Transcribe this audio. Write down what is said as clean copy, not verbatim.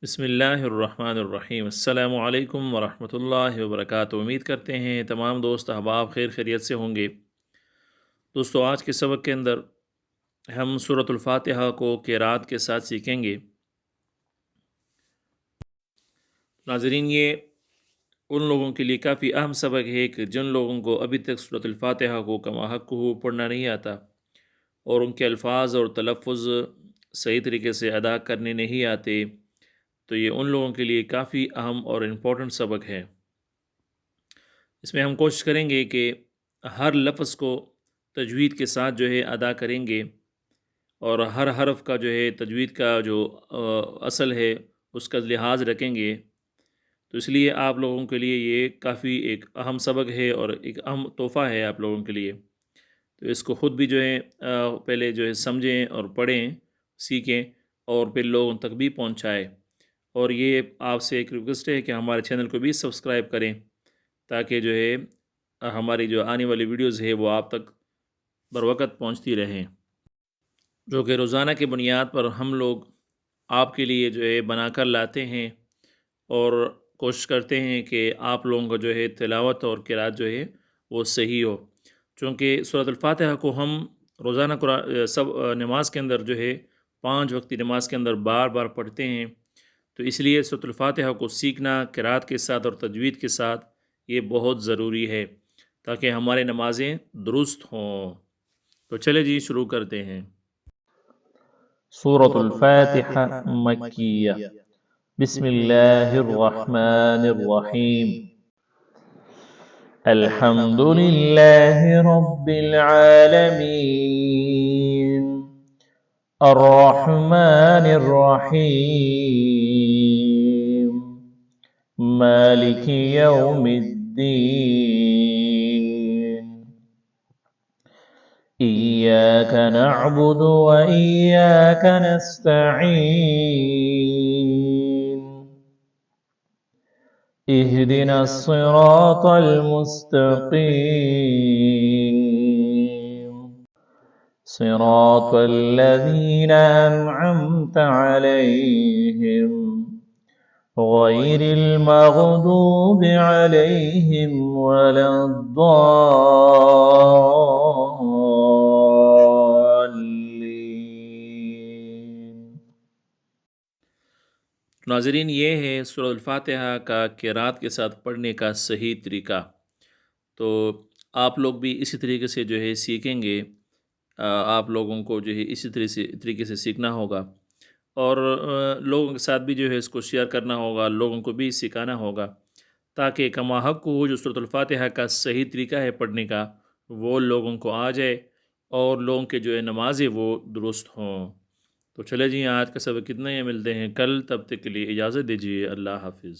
بسم اللہ الرحمن الرحیم۔ السلام علیکم ورحمۃ اللہ وبرکاتہ۔ امید کرتے ہیں تمام دوست احباب خیر خیریت سے ہوں گے۔ دوستو، آج کے سبق کے اندر ہم سورۃ الفاتحہ کو قرات کے ساتھ سیکھیں گے۔ ناظرین، یہ ان لوگوں کے لیے کافی اہم سبق ہے کہ جن لوگوں کو ابھی تک سورۃ الفاتحہ کو کما حق ہو پڑھنا نہیں آتا اور ان کے الفاظ اور تلفظ صحیح طریقے سے ادا کرنے نہیں آتے، تو یہ ان لوگوں کے لیے کافی اہم اور امپورٹنٹ سبق ہے۔ اس میں ہم کوشش کریں گے کہ ہر لفظ کو تجوید کے ساتھ ادا کریں گے، اور ہر حرف کا تجوید کا جو اصل ہے اس کا لحاظ رکھیں گے۔ تو اس لیے آپ لوگوں کے لیے یہ کافی ایک اہم سبق ہے اور ایک اہم تحفہ ہے آپ لوگوں کے لیے۔ تو اس کو خود بھی پہلے سمجھیں اور پڑھیں، سیکھیں، اور پھر لوگوں تک بھی پہنچائیں۔ اور یہ آپ سے ایک ریکویسٹ ہے کہ ہمارے چینل کو بھی سبسکرائب کریں، تاکہ ہماری جو آنے والی ویڈیوز ہے وہ آپ تک بر وقت پہنچتی رہیں، جو کہ روزانہ کی بنیاد پر ہم لوگ آپ کے لیے بنا کر لاتے ہیں، اور کوشش کرتے ہیں کہ آپ لوگوں کو تلاوت اور قرات وہ صحیح ہو۔ چونکہ سورۃ الفاتحہ کو ہم روزانہ نماز کے اندر 5 وقتی نماز کے اندر بار بار پڑھتے ہیں، تو اس لیے سورۃ الفاتحہ کو سیکھنا قرات کے ساتھ اور تجوید کے ساتھ یہ بہت ضروری ہے، تاکہ ہمارے نمازیں درست ہوں۔ تو چلے جی شروع کرتے ہیں۔ سورة الفاتحة مكية. بسم الله الرحمن الرحيم. الحمد لله رب العالمين الرحمن الرحيم مالك يوم الدين إياك نعبد وإياك نستعين اهدنا الصراط المستقيم صراط الذين أنعمت عليهم غير المغضوب عليهم ولا الضالين۔ ناظرین، یہ ہے سورۃ الفاتحہ کا قرات کے ساتھ پڑھنے کا صحیح طریقہ۔ تو آپ لوگ بھی اسی طریقے سے سیکھیں گے۔ آپ لوگوں کو اسی طریقے سے سیکھنا ہوگا، اور لوگوں کے ساتھ بھی اس کو شیئر کرنا ہوگا، لوگوں کو بھی سکھانا ہوگا، تاکہ کما حق کو جو سورۃ الفاتحہ کا صحیح طریقہ ہے پڑھنے کا وہ لوگوں کو آ جائے، اور لوگوں کے نمازیں وہ درست ہوں۔ تو چلے جی، آج کا سبق کتنا ہی ملتے ہیں کل، تب تک کے لیے اجازت دیجیے۔ اللہ حافظ۔